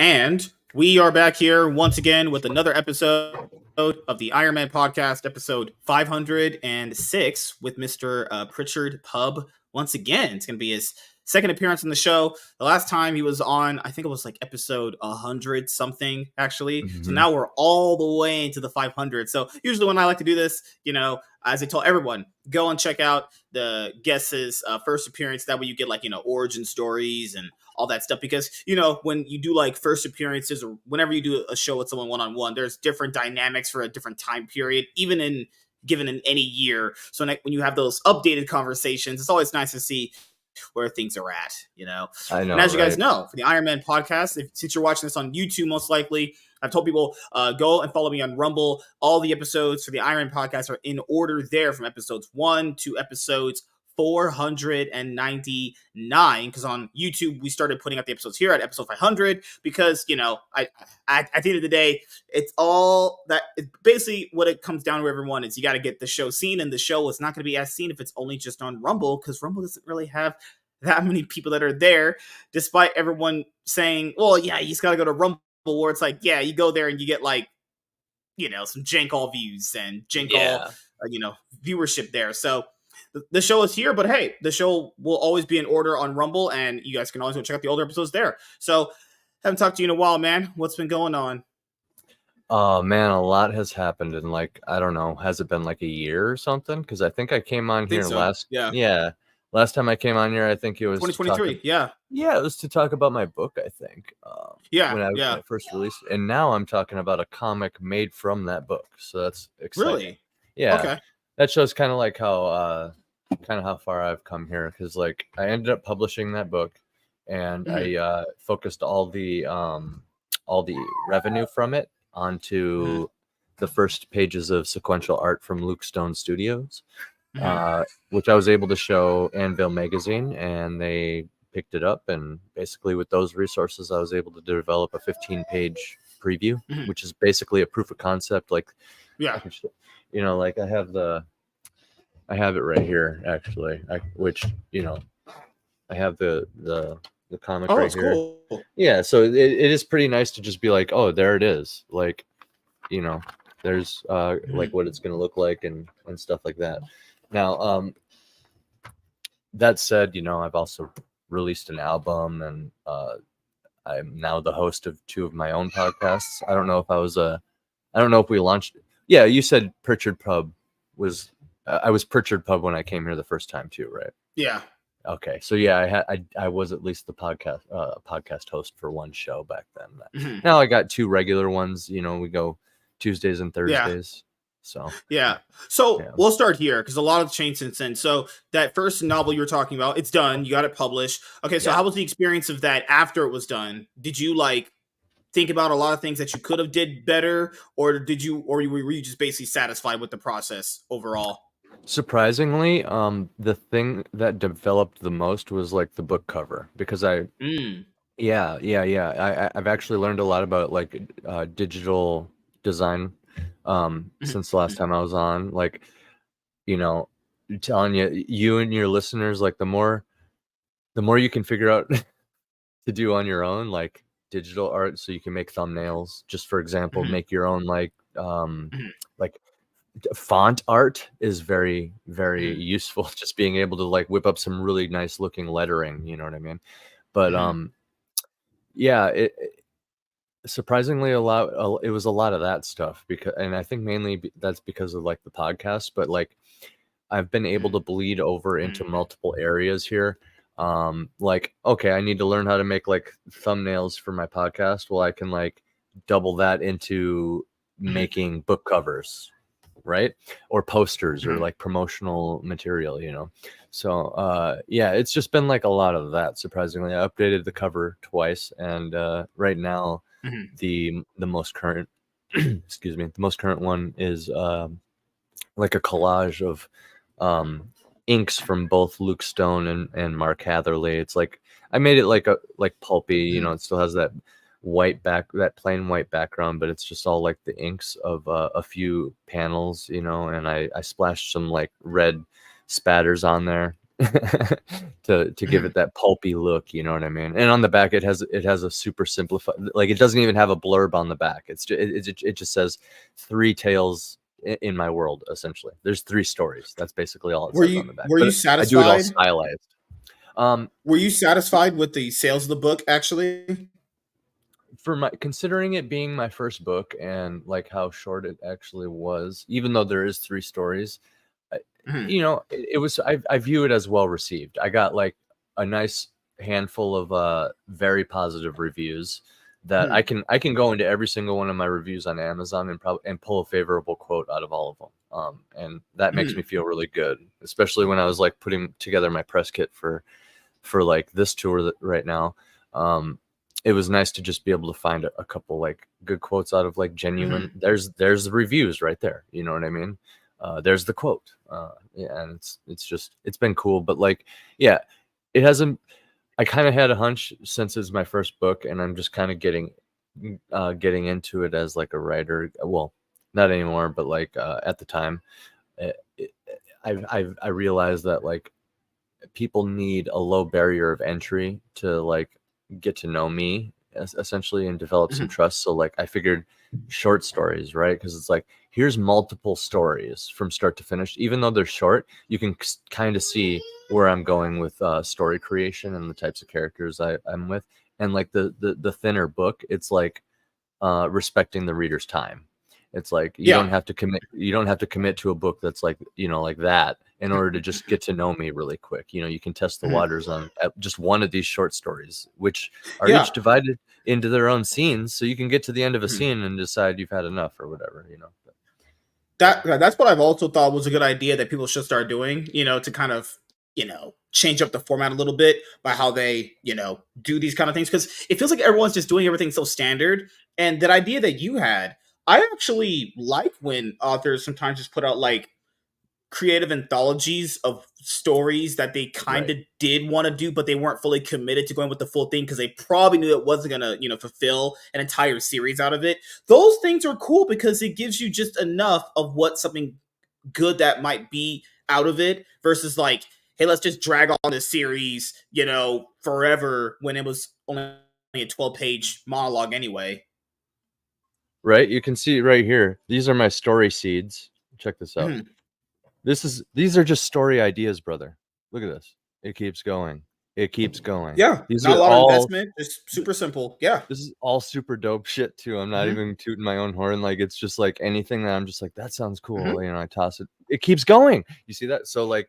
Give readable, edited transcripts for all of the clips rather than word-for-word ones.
And we are back here once again with another episode of the IronMan podcast, episode 506, with Mr. Pritchard Pub. Once again, it's going to be his second appearance on the show. The last time he was on, I think it was like episode 100 something, actually. Mm-hmm. So now we're all the way into the 500. So usually when I like to do this, as I tell everyone, go and check out the guests' first appearance. That way you get origin stories and all that stuff, because when you do like first appearances or whenever you do a show with someone one-on-one, there's different dynamics for a different time period, even given in any year. So when you have those updated conversations, it's always nice to see where things are at. I know. And as you guys know, for the IronMan podcast, since you're watching this on YouTube, most likely, I've told people go and follow me on Rumble. All the episodes for the IronMan podcast are in order there, from episodes 1 to episodes 499, because on YouTube we started putting up the episodes here at episode 500, because I at the end of the day, it's all that basically what it comes down to, everyone, is you got to get the show seen, and the show is not going to be as seen if it's only just on Rumble, because Rumble doesn't really have that many people that are there, despite everyone saying, well, yeah, you just got to go to Rumble, where it's like, yeah, you go there and you get some jank all views and jank all viewership there. So the show is here, but hey, the show will always be in order on Rumble, and you guys can always go check out the older episodes there. So, haven't talked to you in a while, man. What's been going on? Oh, man, a lot has happened in I don't know, has it been like a year or something? Because I think I came on here last time I came on here, I think it was 2023. Yeah, it was to talk about my book, I think. When I first released it. And now I'm talking about a comic made from that book. So that's exciting. Really? Yeah. Okay. That shows kind of how far I've come here, because I ended up publishing that book, and I focused all the revenue from it onto the first pages of sequential art from Luke Stone Studios, which I was able to show Anvil Magazine, and they picked it up, and basically with those resources I was able to develop a 15-page preview, which is basically a proof of concept. I have it right here, actually. I have the comic right here. Cool. Yeah, so it is pretty nice to just be like, oh, there it is. There's what it's going to look like and stuff like that. Now, that said, I've also released an album, and I'm now the host of 2 of my own podcasts. I don't know if we launched. Yeah, you said Pritchard Pub was. I was Pritchard Pub when I came here the first time too, right? Yeah. Okay, so yeah, I was at least the podcast host for one show back then. Now I got 2 regular ones. We go Tuesdays and Thursdays. Yeah. So we'll start here, because a lot of changed since then. So that first novel you were talking about, it's done. You got it published. Okay, so how was the experience of that after it was done? Did you think about a lot of things that you could have did better, or were you just basically satisfied with the process overall? Surprisingly, the thing that developed the most was the book cover, because I've actually learned a lot about digital design since the last time I was on. Telling you and your listeners, the more you can figure out to do on your own, digital art, so you can make thumbnails, just for example, make your own font art is very, very useful. Just being able to whip up some really nice looking lettering, you know what I mean? But it surprisingly it was a lot of that stuff, and I think mainly that's because of the podcast, but I've been able to bleed over into multiple areas here. Okay, I need to learn how to make thumbnails for my podcast. Well, I can double that into making book covers, right? Or posters, or promotional material, So it's just been a lot of that. Surprisingly, I updated the cover twice, and right now the most current the most current one is a collage of inks from both Luke Stone and Mark Hatherley. It's I made it pulpy, it still has that plain white background, but it's just all the inks of a few panels, and I splashed some red spatters on there, to give it that pulpy look, you know what I mean? And on the back, it has a super simplified, like it doesn't even have a blurb on the back. It just says 3 tales in my world. Essentially, there's 3 stories. That's basically all it says on the back. Were you But I do it all satisfied? stylized. Were you satisfied with the sales of the book actually? For my considering it being my first book and like how short it actually was, even though there is 3 stories, Mhm, you know, it was I view it as well received. I got like a nice handful of very positive reviews that mhm, I can go into every single one of my reviews on Amazon and probably and pull a favorable quote out of all of them. And that makes me mhm, feel really good, especially when I was like putting together my press kit for like this tour right now. Um, it was nice to just be able to find a couple like good quotes out of like genuine. mhm. There's the reviews right there. You know what I mean? There's the quote. Yeah, and it's just it's been cool. But like, yeah, it hasn't. I kind of had a hunch since it's my first book, and I'm just kind of getting into it as like a writer. Well, not anymore, but like at the time, it, it, I realized that like people need a low barrier of entry to like get to know me essentially and develop some Mhm. trust. So like I figured short stories, right? Because it's like here's multiple stories from start to finish. Even though they're short, you can kind of see where I'm going with story creation and the types of characters I'm with. And like the thinner book, it's like respecting the reader's time. It's like Yeah. you don't have to commit to a book that's like, you know, like that in order to just get to know me really quick. You know, you can test the Mhm. waters on just one of these short stories, which are Yeah. each divided into their own scenes. So you can get to the end of a Mhm. scene and decide you've had enough or whatever, you know. But, yeah. That's what I've also thought was a good idea that people should start doing, to kind of, change up the format a little bit by how they, do these kind of things. Because it feels like everyone's just doing everything so standard. And that idea that you had, I actually like when authors sometimes just put out like creative anthologies of stories that they kind Right. of did want to do, but they weren't fully committed to going with the full thing because they probably knew it wasn't gonna, fulfill an entire series out of it. Those things are cool because it gives you just enough of what something good that might be out of it versus like, hey, let's just drag on this series, forever when it was only a 12-page monologue anyway. Right. You can see right here. These are my story seeds. Check this out. Mhm. These are just story ideas, brother. Look at this. It keeps going. It keeps going. Yeah, These not are a lot of all investment, just super simple. Yeah. this is all super dope shit too. I'm not Hmm. even tooting my own horn. Like it's just like anything that I'm just like, that sounds Hmm. cool. You know, I toss it. It keeps going. You see that? So like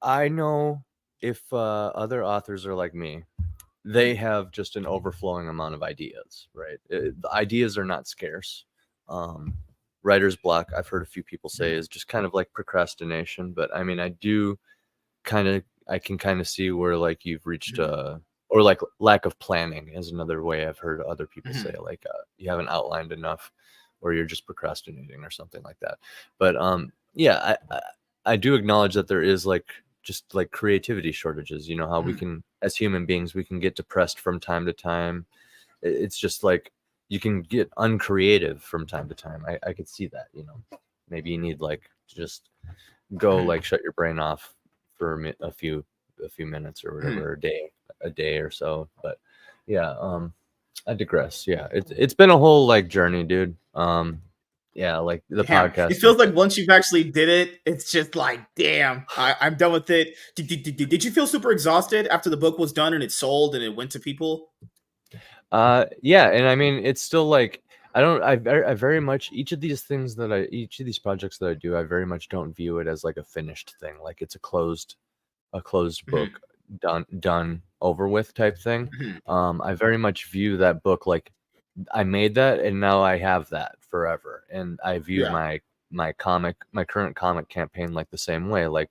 I know if other authors are like me, they have just an overflowing amount of ideas, right? The ideas are not scarce. Um, writer's block, I've heard a few people say, is just kind of like procrastination. But I mean, I can kind of see where like you've reached or like lack of planning is another way I've heard other people say, Hmm. like you haven't outlined enough or you're just procrastinating or something like that. But yeah, I do acknowledge that there is like just like creativity shortages. You know how we Hmm. can, as human beings, we can get depressed from time to time. It's just like you can get uncreative from time to time. I could see that, you know. Maybe you need like to just go Hmm. like shut your brain off for a few minutes or Hmm. whatever, a day or so. But yeah, I digress. Yeah, it's been a whole like journey, dude. Yeah, like the Damn, it podcasting feels like thing. once you've actually did it, it's just like, damn, I'm done with it. Did you feel super exhausted after the book was done and it sold and it went to people? Yeah, and I mean, it's still like I don't. I very much each of these projects that I do, I very much don't view it as like a finished thing. Like it's a closed Mhm, book, done over with type thing. mhm. I very much view that book like I made that and now I have that forever. And I view Yeah. my current comic campaign like the same way. Like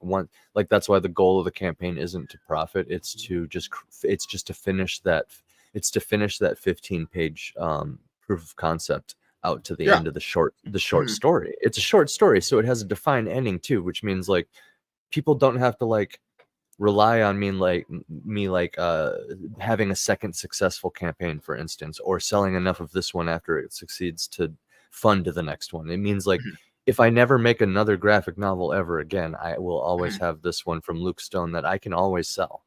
that's why the goal of the campaign isn't to profit. It's just to finish that. It's to finish that 15-page proof of concept out to the Yeah. end of the short Mhm, story. It's a short story, so it has a defined ending too, which means like people don't have to like rely on me like having a second successful campaign, for instance, or selling enough of this one after it succeeds to fund the next one. It means like mhm. if I never make another graphic novel ever again, I will always have this one from Luke Stone that I can always sell.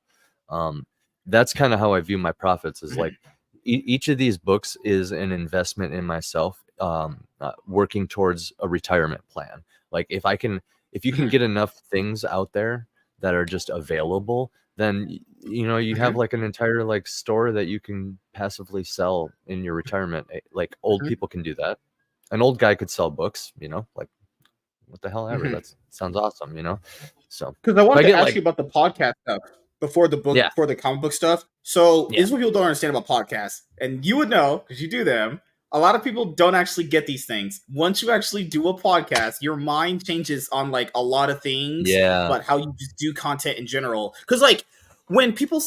That's kind of how I view my profits, is like each of these books is an investment in myself, working towards a retirement plan. Like if you can get enough things out there that are just available, then you have like an entire like store that you can passively sell in your retirement. Like old people can do that. An old guy could sell books, like what the hell ever. That sounds awesome, So Because I if I wanted to get ask like, you about the podcast stuff yeah, before the comic book stuff. So yeah, this is what people don't understand about podcasts, and you would know because you do them. A lot of people don't actually get these things. Once you actually do a podcast, your mind changes on like a lot of things yeah, about how you just do content in general. Because like when people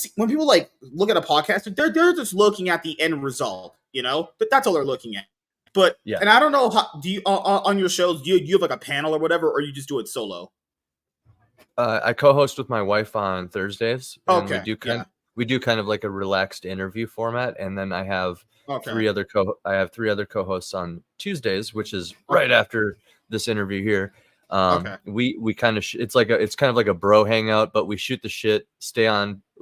like look at a podcast, they're just looking at the end result, but that's all they're looking at. But yeah. and I don't know how do you on your shows do you have like a panel or whatever, or you just do it solo? I co-host with my wife on Thursdays, and Okay, yeah. we do kind of like a relaxed interview format, and then Okay. I have three other co-hosts on Tuesdays, which is right Okay. after this interview here. Okay. We kind of it's kind of like a bro hangout, but we shoot the shit,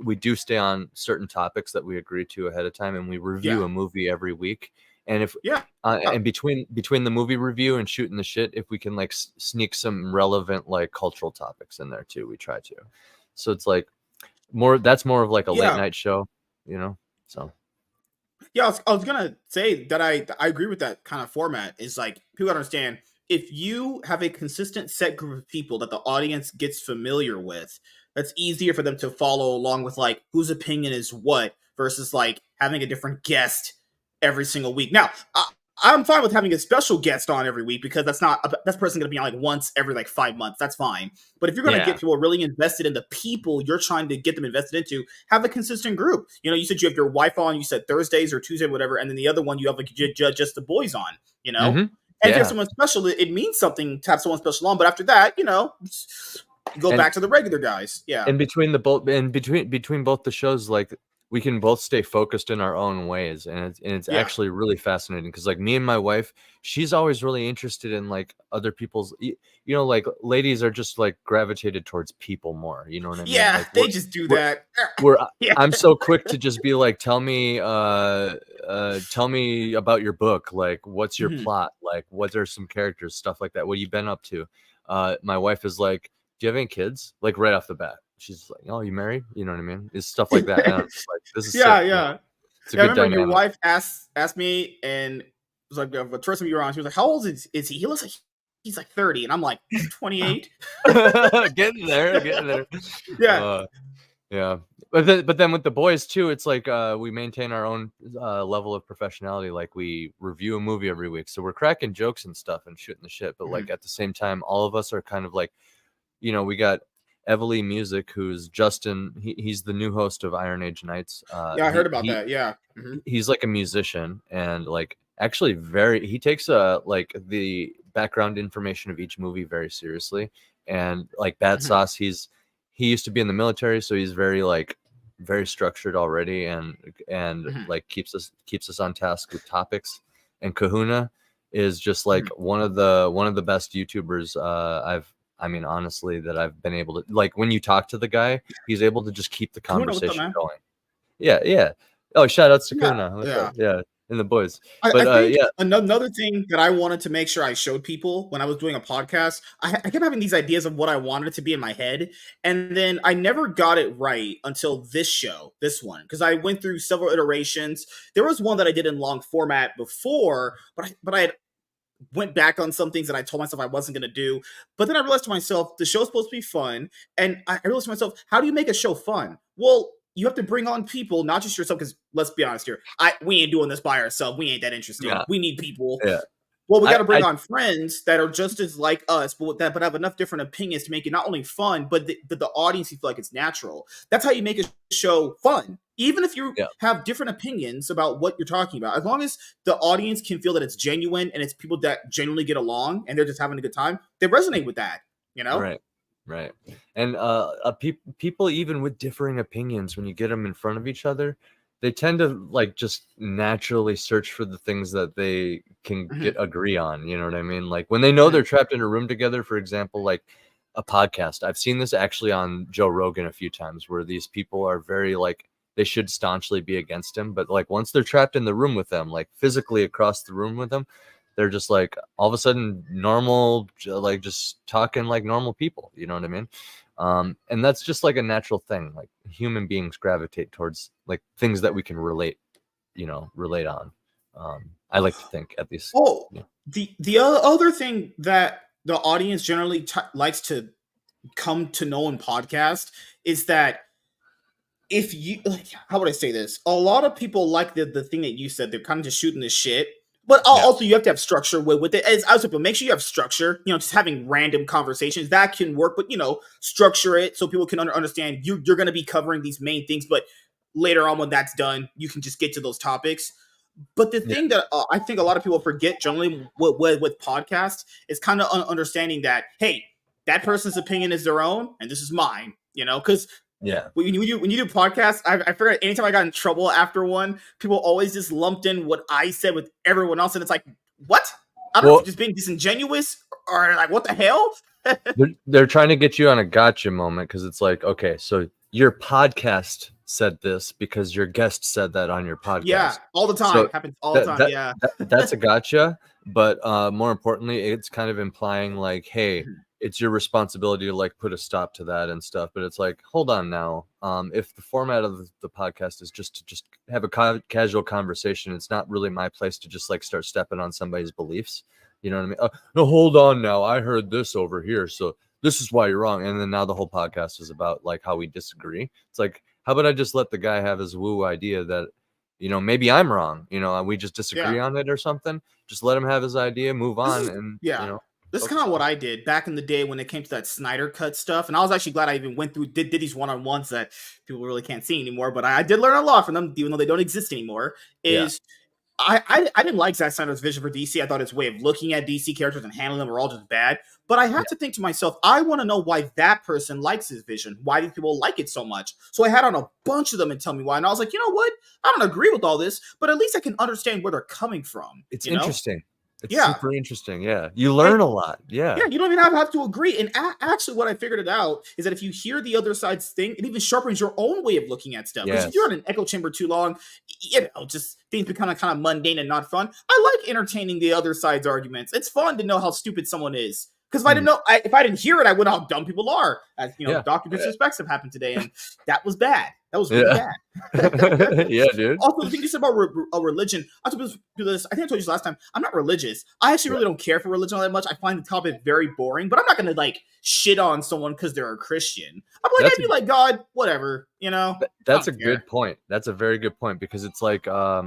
we do stay on certain topics that we agree to ahead of time, and we review Yeah. a movie every week. And if Yeah. and between the movie review and shooting the shit, if we can like sneak some relevant like cultural topics in there too, we try to. So it's like that's more of like a late Yeah. night show, so Yeah. I was gonna say that I agree with that kind of format. Is like people gotta understand, if you have a consistent set group of people that the audience gets familiar with, that's easier for them to follow along with like whose opinion is what versus like having a different guest every single week. Now, I'm fine with having a special guest on every week because that's person going to be on like once every like 5 months. That's fine. But if you're going to get yeah. people really invested in the people you're trying to get them invested into, have a consistent group. You said you have your wife on. You said Thursdays or Tuesday, whatever, and then the other one you have like just the boys on. You know, Mm-hmm. and if you have Yeah. someone special, it means something to have someone special on. But after that, you go And back to the regular guys. Yeah. in between the both and between both the shows, like we can both stay focused in our own ways, and it's Yeah. actually really fascinating because like me and my wife, she's always really interested in like other people's, like ladies are just like gravitated towards people more, you know what I mean? Yeah. Like They just do we're that. we're Yeah. I'm so quick to just be like, tell me about your book, like what's your Mhm. plot, like what are some characters, stuff like that, what you been up to. My wife is like, do you have any kids? Like right off the bat, she's like, oh, you married? You know what I mean? It's stuff like that, and I'm just like, this is Yeah. sick. Yeah. It's a Yeah, I good remember your dynamic. wife asked me, and it was like the first time you were on. She was like, "How old is he?" He looks like he's like 30, and I'm like 28. Getting there. Yeah. Yeah, but then with the boys too, it's like we maintain our own level of professionality. Like we review a movie every week, so we're cracking jokes and stuff and shooting the shit. But like Mhm. at the same time, all of us are kind of like, we got Evely Music, who's Justin. He's the new host of Iron Age Nights. Yeah, I heard about that. Yeah. He's like a musician, and like actually he takes like the background information of each movie very seriously. And like Bad Mhm. Sauce, he used to be in the military, so he's very structured already, and Mhm. like keeps us on task with topics. And Kahuna is just like Mhm. one of the best YouTubers I mean, honestly, that I've been able to, like, when you talk to the guy, he's able to just keep the Kuna, what's up, conversation man? going. Yeah, yeah. Oh, shout outs to Yeah. Kuna. What's up? Yeah. Yeah, and the boys. I But think yeah, another thing that I wanted to make sure I showed people when I was doing a podcast, I kept having these ideas of what I wanted it to be in my head, and then I never got it right until this one, because I went through several iterations. There was one that I did in long format before, but I had went back on some things that I told myself I wasn't going to do. But then I realized to myself, the show's supposed to be fun. And I realized to myself, how do you make a show fun? Well, you have to bring on people, not just yourself, because let's be honest here, we ain't doing this by ourselves. We ain't that interesting. yeah, We need people. yeah. Well, we got I, to bring I, on friends that are just as like us, but have enough different opinions to make it not only fun, but the audience you feel like it's natural. That's how you make a show fun. Even if you yeah, have different opinions about what you're talking about, as long as the audience can feel that it's genuine and it's people that genuinely get along and they're just having a good time, they resonate with that. You know? right, right. And people even with differing opinions, when you get them in front of each other, they tend to like just naturally search for the things that they can agree on. You know what I mean? Like when they know they're trapped in a room together, for example, like a podcast. I've seen this actually on Joe Rogan a few times where these people are very like, they should staunchly be against him, but like once they're trapped in the room with them, like physically across the room with them, they're just like all of a sudden normal, like just talking like normal people. You know what I mean? And that's just like a natural thing. Like human beings gravitate towards like things that we can relate on. I like to think at least. Oh, the other thing that the audience generally likes to come to know in podcast is that if you like, how would I say this? A lot of people like the thing that you said. They're kind of just shooting the shit. But also, you have to have structure with it. As I was, but make sure you have structure. Just having random conversations that can work. But structure it so people can understand you're going to be covering these main things. But later on, when that's done, you can just get to those topics. But the thing that I think a lot of people forget generally with podcasts is kind of understanding that, hey, that person's opinion is their own, and this is mine. Because when you do podcasts, I figured anytime I got in trouble after one, people always just lumped in what I said with everyone else, and it's like, what? I don't know if just being disingenuous or like, what the hell? they're trying to get you on a gotcha moment because it's like, okay, so your podcast said this because your guest said that on your podcast. Yeah, all the time. Happens all the time. Yeah. That's a gotcha. But more importantly, it's kind of implying like, hey, it's your responsibility to like put a stop to that and stuff. But it's like, hold on now. If the format of the podcast is just to have a casual conversation, it's not really my place to just like start stepping on somebody's beliefs. You know what I mean? No, hold on now. I heard this over here, so this is why you're wrong. And then now the whole podcast is about like how we disagree. It's like, how about I just let the guy have his woo idea that, maybe I'm wrong. We just disagree on it or something. Just let him have his idea, move on, and this is kind of what I did back in the day when it came to that Snyder Cut stuff. And I was actually glad I even went through did these one-on-ones that people really can't see anymore. But I did learn a lot from them, even though they don't exist anymore. I didn't like Zack Snyder's vision for DC. I thought his way of looking at DC characters and handling them were all just bad. But I had to think to myself, I want to know why that person likes his vision. Why do people like it so much? So I had on a bunch of them and tell me why. And I was like, you know what? I don't agree with all this, but at least I can understand where they're coming from. It's interesting. It's super interesting. Yeah. You learn a lot. Yeah. Yeah. You don't even have to agree. And actually what I figured it out is that if you hear the other side's thing, it even sharpens your own way of looking at stuff. Because if you're in an echo chamber too long, just things become kind of mundane and not fun. I like entertaining the other side's arguments. It's fun to know how stupid someone is. Because if I didn't know, if I didn't hear it, I would know how dumb people are. As Dr. Disrespects have happened today, and that was bad. That was really bad. Yeah, dude. Also, the thing you said about religion, I think I told you this last time. I'm not religious. I actually really don't care for religion all that much. I find the topic very boring, but I'm not going to like shit on someone because they're a Christian. I'm like, I'd be like, God, whatever, That's a good point. That's a very good point because it's like a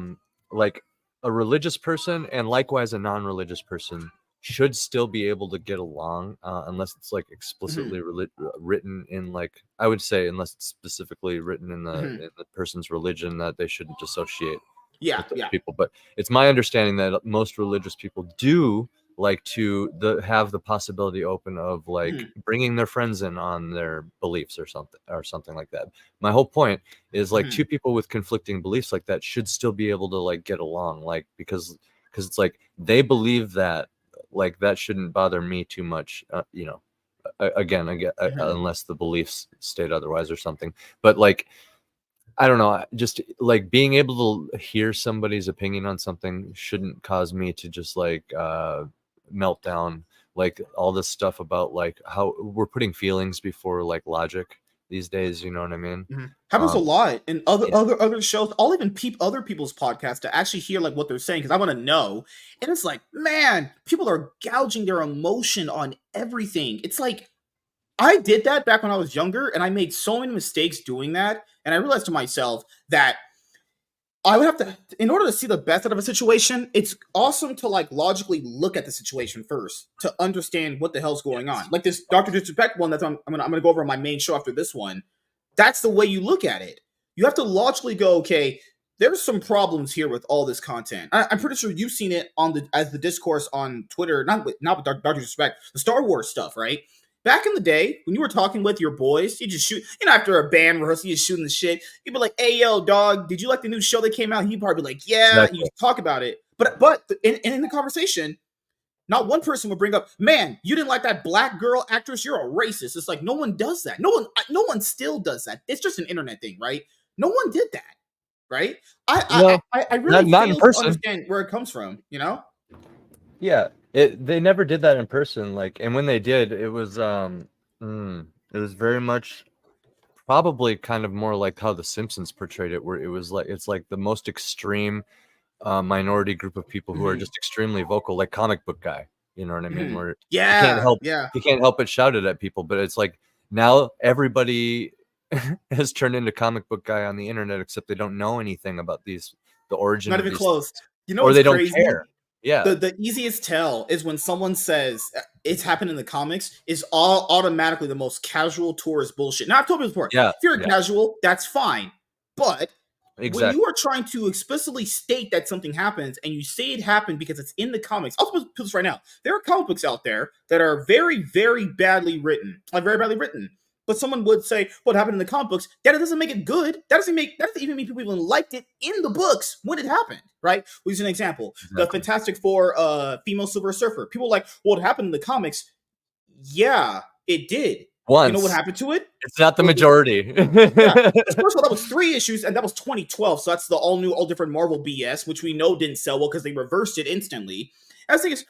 religious person and likewise a non-religious person should still be able to get along unless it's like explicitly written in like, I would say, unless it's specifically written in the person's religion that they shouldn't associate with those people. But it's my understanding that most religious people do like to have the possibility open of like bringing their friends in on their beliefs or something like that. My whole point is like two people with conflicting beliefs like that should still be able to like get along, like because it's like they believe that like that shouldn't bother me too much, again, unless the beliefs state otherwise or something. But like, I don't know, just like being able to hear somebody's opinion on something shouldn't cause me to just like melt down, like all this stuff about like how we're putting feelings before like logic these days. You know what I mean? Happens a lot in other shows. I'll even peep other people's podcasts to actually hear like what they're saying because I want to know. And it's like, man, people are gouging their emotion on everything. It's like I did that back when I was younger, and I made so many mistakes doing that. And I realized to myself that I would have to, in order to see the best out of a situation, it's awesome to like logically look at the situation first to understand what the hell's going on. Like this Dr. Disrespect one I'm gonna go over on my main show after this one. That's the way you look at it. You have to logically go, okay, there's some problems here with all this content. I'm pretty sure you've seen it as the discourse on Twitter, not with Dr. Disrespect, the Star Wars stuff, right? back in the day when you were talking with your boys, you just shoot, after a band rehearsal, you just shooting the shit. You'd be like, "Hey, yo, dog, did you like the new show that came out?" And he'd probably be like, "Yeah," and you Exactly. talk about it. But in the conversation, not one person would bring up, "Man, you didn't like that black girl actress. You're a racist." It's like no one does that. No one still does that. It's just an internet thing, right? No one did that, right? No, I really not in fail to person. understand where it comes from. Yeah, they never did that in person. Like, and when they did, it was it was very much probably kind of more like how The Simpsons portrayed it, where it was like it's like the most extreme minority group of people who are Mhm, just extremely vocal, like comic book guy. You know what I mean? mhm. Where he can't Yeah, help yeah. he can't help but shout it at people. But it's like now everybody has turned into comic book guy on the internet, except they don't know anything about the origin Not of even these close. things, You know or what's they don't crazy? care. Yeah, The easiest tell is when someone says it's happened in the comics is all automatically the most casual tourist bullshit. Now I've told you before, yeah, if you're a yeah, casual, that's fine. But when you exactly. are trying to explicitly state that something happens and you say it happened because it's in the comics, I'll put this right now. There are comic books out there that are very, very badly written, like very badly written. But someone would say what happened in the comic books. That doesn't make it good. That doesn't even mean people even liked it in the books when it happened, right? We'll use an example. The Exactly. Fantastic Four female Silver Surfer. People like, well, what happened in the comics? Yeah, it did. You know what Once. happened to it? It's not the Well, majority. yeah. First of all, that was 3 issues, and that was 2012. So that's the all new, all different Marvel BS, which we know didn't sell well because they reversed it instantly. And the thing is,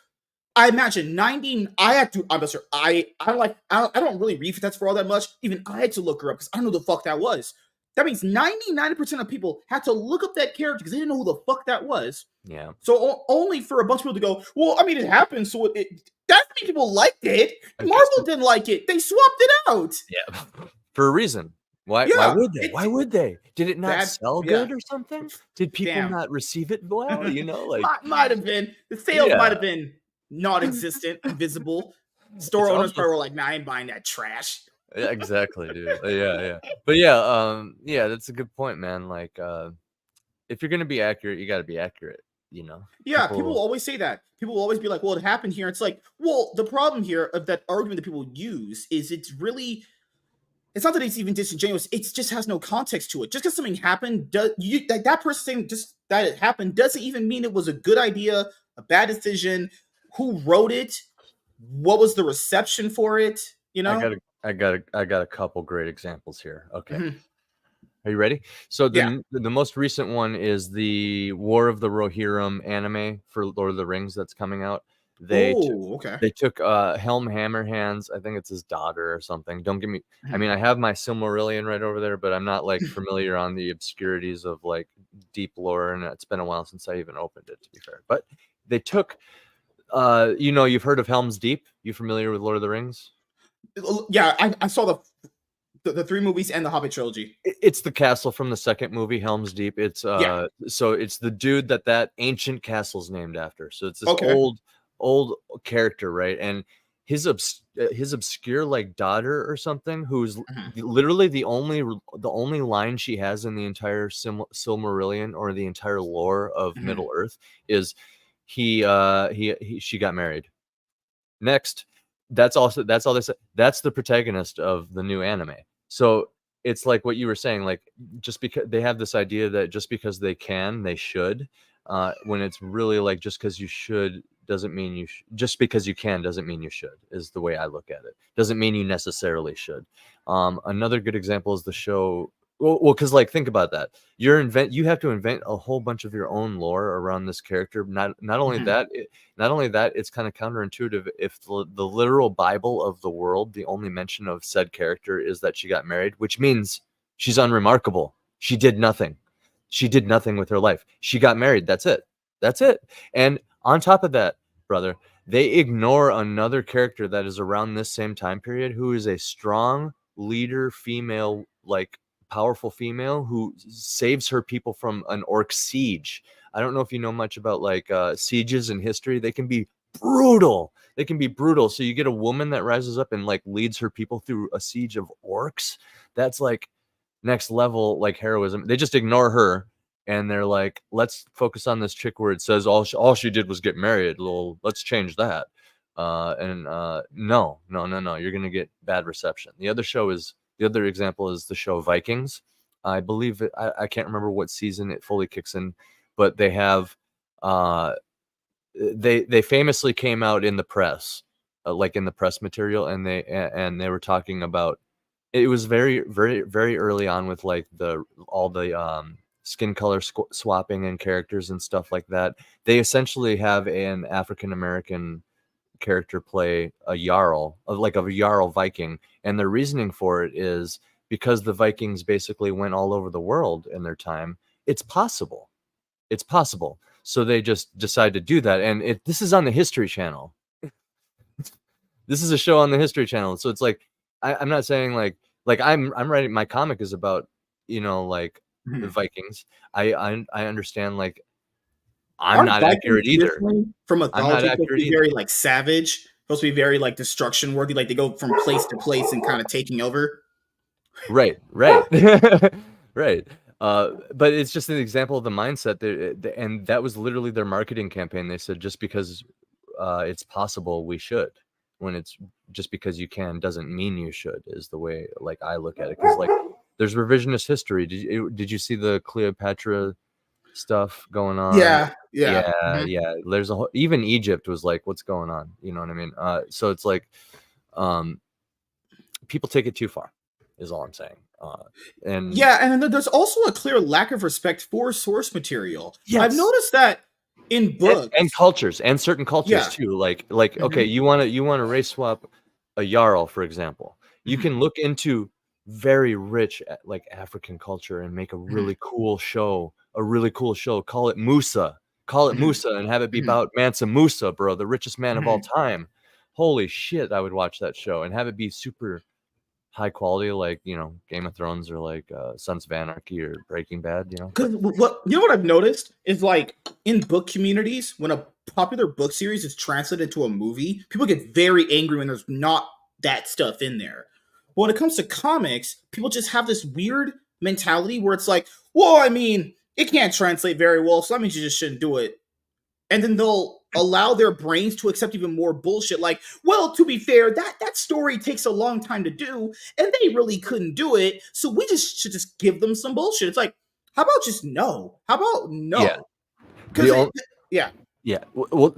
I imagine 90. I had to. I'm sorry. I don't really read Fantastic for all that much. Even I had to look her up because I don't know who the fuck that was. That means 99% of people had to look up that character because they didn't know who the fuck that was. Yeah. So only for a bunch of people to go, well, I mean, it happened, so it that many people liked it. Okay, Marvel so didn't like it. They swapped it out. yeah, for a reason. Why Yeah, would they? Why it would they? Did it not bad. sell Yeah, good or something? Did people damn. not receive it well? You know, like Might have been the sales might yeah. have been non-existent, invisible. Store It's owners almost probably were like, "Nah, I ain't buying that trash." yeah, exactly, dude. Yeah, yeah. But yeah, yeah, that's a good point, man. Like if you're gonna be accurate, you gotta be accurate, you know. Yeah, people will People always say that. People will always be like, "Well, it happened here." It's like, well, the problem here of that argument that people use is it's not that it's even disingenuous. It just has no context to it. Just because something happened, that person saying just that it happened doesn't even mean it was a good idea, a bad decision. Who wrote it? What was the reception for it? You know? I got a couple great examples here. Okay. Mhm. Are you ready? So Yeah. the most recent one is the War of the Rohirrim anime for Lord of the Rings that's coming out. They took Oh, okay. they took Helm Hammerhand's, I think it's his daughter or something. Don't give me I Mhm. mean, I have my Silmarillion right over there, but I'm not like familiar on the obscurities of like deep lore, and it's been a while since I even opened it, to be fair. But they took you've heard of Helm's Deep? You familiar with Lord of the Rings? Yeah, I saw the three movies and the Hobbit trilogy. It's the castle from the second movie, Helm's Deep. It's Yeah. so it's the dude that ancient castle's named after. So it's this Okay. old character, right? And his obscure like daughter or something, who's Mhm. literally the only line she has in the entire Silmarillion or the entire lore of Mhm. Middle Earth is she got married. Next, that's all they said. That's the protagonist of the new anime. So it's like what you were saying, like just because they have this idea that just because they can, they should. When it's really like just because you should doesn't mean just because you can doesn't mean you should, is the way I look at it. Doesn't mean you necessarily should. Another good example is the show. Well, because like think about that. You have to invent a whole bunch of your own lore around this character. Not only Mhm. that, not only that, it's kind of counterintuitive if the literal Bible of the world, the only mention of said character is that she got married, which means she's unremarkable. She did nothing. She did nothing with her life. She got married. That's it. That's it. And on top of that, brother, they ignore another character that is around this same time period who is a strong leader female, like powerful female who saves her people from an orc siege. I don't know if you know much about like sieges in history. They can be brutal. They can be brutal. So you get a woman that rises up and like leads her people through a siege of orcs. That's like next level like heroism. They just ignore her and they're like, let's focus on this chick where it says all she did was get married. Well, let's change that. No, you're gonna get bad reception. The other example is the show Vikings. I believe I can't remember what season it fully kicks in, but they have they famously came out in the press, like in the press material, and they were talking about, it was very very early on with like all the skin color swapping and characters and stuff like that. They essentially have an African American character play a jarl, like a jarl Viking, and their reasoning for it is because the Vikings basically went all over the world in their time. It's possible. So they just decide to do that, and this is on the History Channel. This is a show on the History Channel, so it's like I'm not saying like I'm writing, my comic is about, like the Vikings. I understand, like I'm Aren't not Vikings accurate either. from I'm not mythology supposed to accurate be either. very like savage, supposed to be very like destruction worthy, like they go from place to place and kind of taking over? Right. Right. But it's just an example of the mindset and that was literally their marketing campaign. They said just because it's possible, we should. When it's just because you can doesn't mean you should, is the way like I look at it. Because like there's revisionist history. Did you see the Cleopatra stuff going on? Yeah. Yeah. There's even Egypt was like, what's going on? You know what I mean? So it's like people take it too far, is all I'm saying. And then there's also a clear lack of respect for source material. yes, I've noticed that in books and cultures, and certain cultures too. Like okay, you want to race swap a jarl, for example. You can look into very rich like African culture and make a really cool show. Call it Musa. And have it be about Mansa Musa, bro, the richest man of all time. Holy shit, I would watch that show and have it be super high quality, like Game of Thrones or like Sons of Anarchy or Breaking Bad. Because what I've noticed is like in book communities, when a popular book series is translated into a movie, people get very angry when there's not that stuff in there. But when it comes to comics, people just have this weird mentality where it's like, well, I mean, it can't translate very well, so that means you just shouldn't do it. And then they'll allow their brains to accept even more bullshit. Like, well, to be fair, that story takes a long time to do, and they really couldn't do it, so we should just give them some bullshit. It's like, how about just no? How about no? Yeah. Yeah. Well,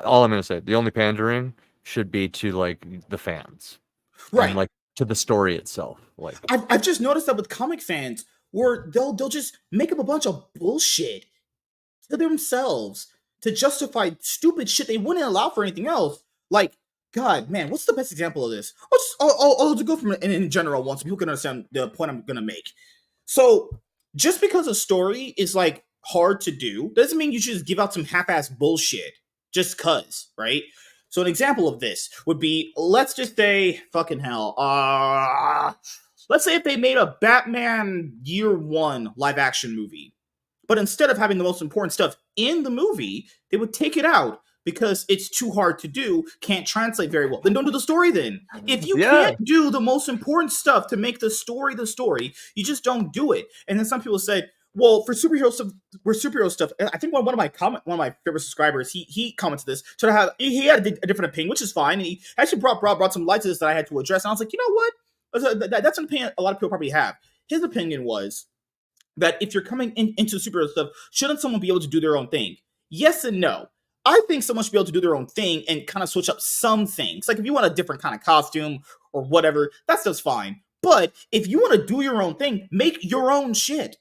all I'm gonna say, the only pandering should be to like the fans, right? And, like to the story itself. Like I've just noticed that with comic fans, where they'll just make up a bunch of bullshit to themselves to justify stupid shit they wouldn't allow for anything else. Like, God, man, what's the best example of this? I'll just go from in general one so people can understand the point I'm gonna make. So, just because a story is like hard to do doesn't mean you should just give out some half-ass bullshit just cause, right? So an example of this would be, let's just say, fucking hell, let's say if they made a Batman Year One live action movie. But instead of having the most important stuff in the movie, they would take it out because it's too hard to do, can't translate very well. Then don't do the story then. If you can't do the most important stuff to make the story, you just don't do it. And then some people said, well, for superhero stuff, I think one of my favorite subscribers, he commented this. So he had a different opinion, which is fine. And he actually brought some light to this that I had to address. And I was like, you know what? That's an opinion a lot of people probably have. His opinion was that if you're coming into superhero stuff, shouldn't someone be able to do their own thing? Yes and no. I think someone should be able to do their own thing and kind of switch up some things. Like if you want a different kind of costume or whatever, that stuff's fine. But if you want to do your own thing, make your own shit.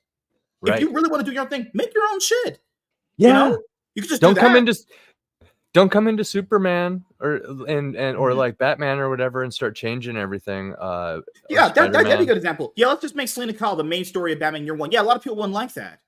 Right. If you really want to do your own thing, make your own shit. Yeah. You can just don't come into Superman or like Batman or whatever and start changing everything. That'd be a good example. Yeah, let's just make Selena Kyle the main story of Batman Year One. Yeah, a lot of people wouldn't like that.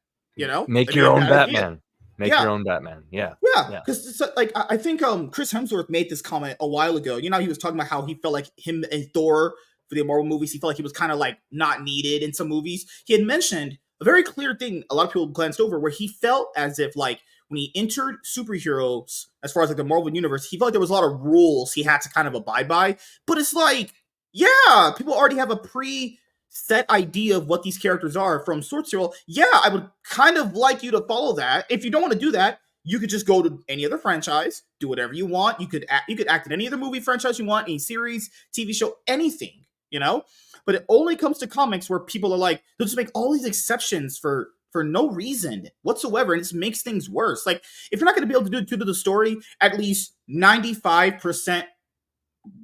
Make your own Batman. Make your own Batman. Yeah. Because like I think Chris Hemsworth made this comment a while ago. He was talking about how he felt like him and Thor for the Marvel movies, he felt like he was kind of like not needed in some movies. He had mentioned a very clear thing a lot of people glanced over, where he felt as if like when he entered superheroes, as far as like the Marvel universe, he felt like there was a lot of rules he had to kind of abide by. But it's like, yeah, people already have a pre-set idea of what these characters are from source material. Yeah, I would kind of like you to follow that. If you don't want to do that, you could just go to any other franchise, do whatever you want. You could act in any other movie franchise you want, any series, TV show, anything, you know. But it only comes to comics where people are like, they'll just make all these exceptions for no reason whatsoever, and it just makes things worse. Like, if you're not going to be able to do the story at least 95%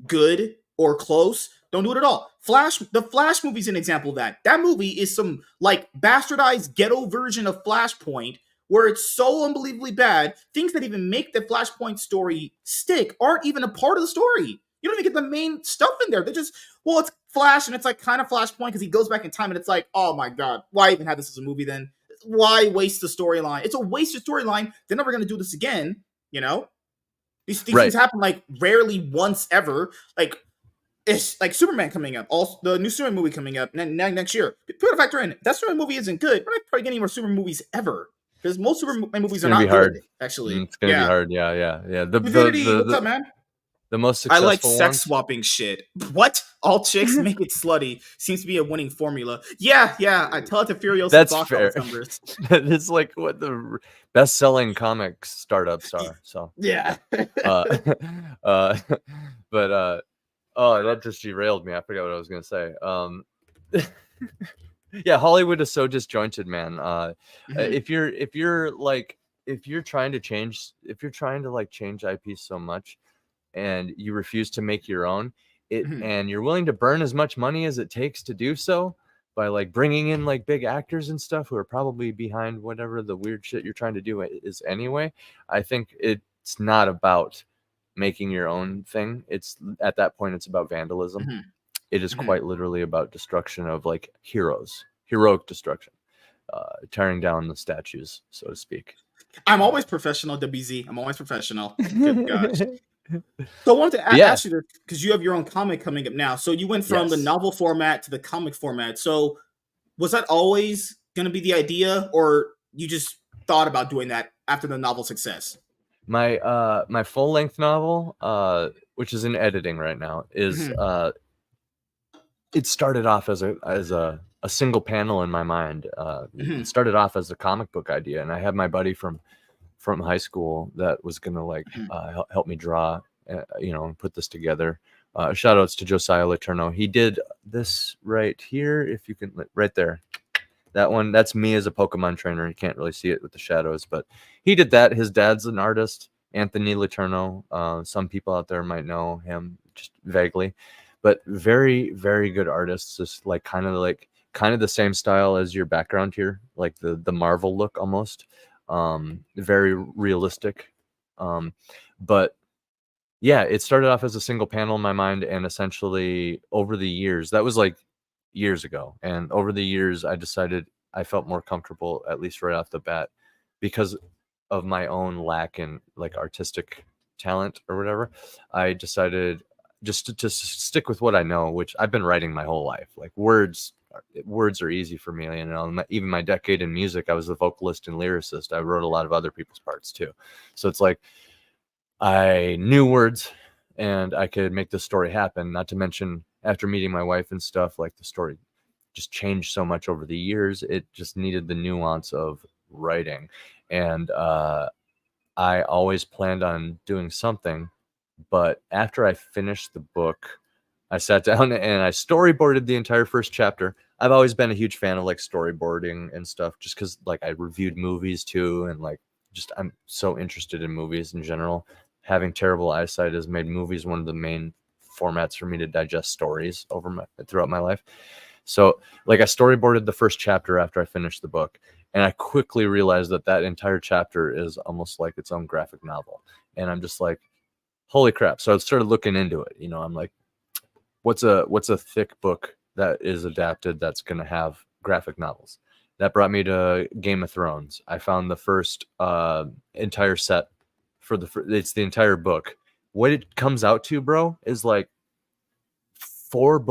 good or close, don't do it at all. The Flash movie is an example of that. That movie is some like bastardized ghetto version of Flashpoint where it's so unbelievably bad. Things that even make the Flashpoint story stick aren't even a part of the story. You don't even get the main stuff in there. They're just, well, it's Flash and it's like kind of Flashpoint because he goes back in time and it's like, oh my God, why even have this as a movie then? Why waste the storyline? It's a wasted storyline. They're never going to do this again, you know? These things happen like rarely once ever. Like, it's like Superman coming up, also the new Superman movie coming up next year. Put a factor in. That Superman movie isn't good. We're not probably getting more Superman movies ever because most Superman movies are not good. Actually, it's gonna be hard. Yeah. What's up, man? The most successful I like sex ones? swapping shit. What? All chicks make it slutty. Seems to be a winning formula. Yeah. I tell it to Furious. That's fair. It's like what the best-selling comic startups are. So yeah. That just derailed me. I forgot what I was gonna say. Yeah, Hollywood is so disjointed, man. If you're trying to change IP so much and you refuse to make your own and you're willing to burn as much money as it takes to do so by like bringing in like big actors and stuff who are probably behind whatever the weird shit you're trying to do is anyway, I think it's not about making your own thing. It's at that point it's about vandalism. It is quite literally about destruction of like heroic destruction, tearing down the statues, so to speak. I'm always professional, WZ. I'm always professional. Good gosh. So I wanted to ask you this because you have your own comic coming up now. So you went from the novel format to the comic format. So was that always going to be the idea, or you just thought about doing that after the novel success? My full length novel, which is in editing right now, is it started off as a single panel in my mind. It started off as a comic book idea, and I had my buddy from high school that was gonna like help me draw, and put this together. Shout outs to Josiah Letourneau. He did this right here, if you can, right there. That one, that's me as a Pokemon trainer. You can't really see it with the shadows, but he did that. His dad's an artist, Anthony Letourneau. Some people out there might know him just vaguely, but very, very good artists. Just like kind of the same style as your background here, like the Marvel look almost. Very realistic. But yeah, it started off as a single panel in my mind, and essentially over the years, that was like years ago, and over the years I decided I felt more comfortable, at least right off the bat, because of my own lack in like artistic talent or whatever. I decided just to stick with what I know, which I've been writing my whole life. Like words are easy for me, even my decade in music, I was a vocalist and lyricist. I wrote a lot of other people's parts too, so it's like I knew words and I could make the story happen. Not to mention, after meeting my wife and stuff, like the story just changed so much over the years. It just needed the nuance of writing. And I always planned on doing something. But after I finished the book, I sat down and I storyboarded the entire first chapter. I've always been a huge fan of like storyboarding and stuff, just because like I reviewed movies too. And like, just I'm so interested in movies in general. Having terrible eyesight has made movies one of the main formats for me to digest stories throughout my life. So like I storyboarded the first chapter after I finished the book, and I quickly realized that entire chapter is almost like its own graphic novel. And I'm just like, holy crap. So I started looking into it. I'm like, what's a thick book that is adapted that's going to have graphic novels? That brought me to Game of Thrones. I found the first entire set it's the entire book. What it comes out to, bro, is like 4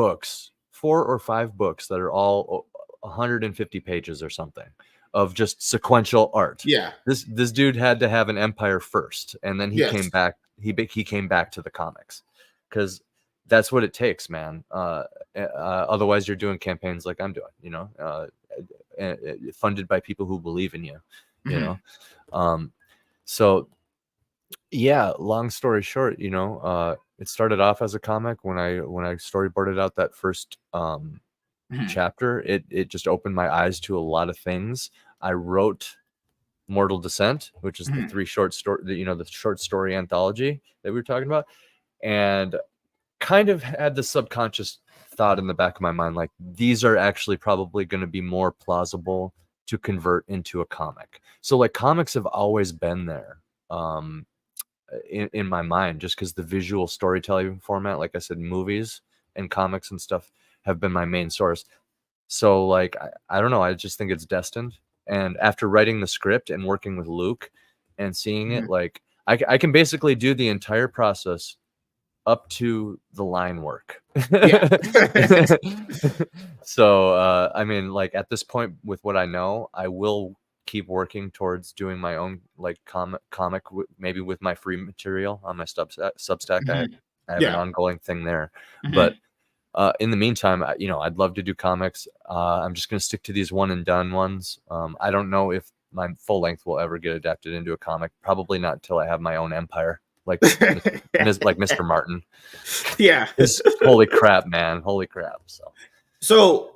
or 5 books that are all 150 pages or something of just sequential art. Yeah. This dude had to have an empire first, and then he came back. He came back to the comics, because that's what it takes, man. Otherwise, you're doing campaigns like I'm doing, funded by people who believe in you, you know. So yeah, long story short, it started off as a comic when I storyboarded out that first chapter. It just opened my eyes to a lot of things. I wrote Mortal Descent, which is the three short story, the short story anthology that we were talking about, and kind of had the subconscious thought in the back of my mind, like, these are actually probably going to be more plausible to convert into a comic. So like comics have always been there in my mind, just because the visual storytelling format, like I said, movies and comics and stuff have been my main source. So like I don't know, I just think it's destined. And after writing the script and working with Luke and seeing it, like I can basically do the entire process up to the line work. Yeah. So I mean, like at this point with what I know, I will keep working towards doing my own like comic maybe with my free material on my Substack. I have an Yeah. ongoing thing there. But in the meantime, I'd love to do comics. I'm just going to stick to these one and done ones. I don't know if my full length will ever get adapted into a comic. Probably not until I have my own empire, like Mr. Martin. Yeah. Holy crap, man! Holy crap! So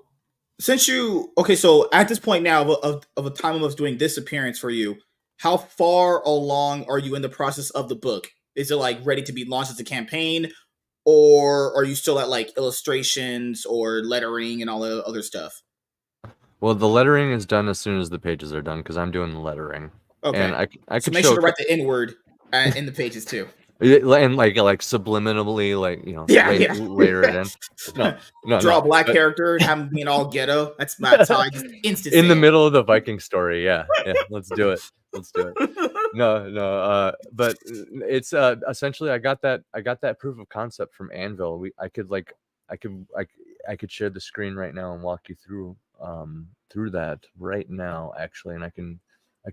since so at this point now of a time of us doing this appearance for you, how far along are you in the process of the book? Is it like ready to be launched as a campaign, or are you still at like illustrations or lettering and all the other stuff? Well, the lettering is done as soon as the pages are done because I'm doing the lettering, and Okay. I So could make sure show to write the N word in the pages too. and like subliminally, like Yeah, yeah. layer it in. Draw No. a black But character, have him being all ghetto. That's how I just instant in the sale. middle of the Viking story, yeah, let's do it. Let's do it. No, but it's essentially I got that proof of concept from Anvil. I could share the screen right now and walk you through that right now actually, and I can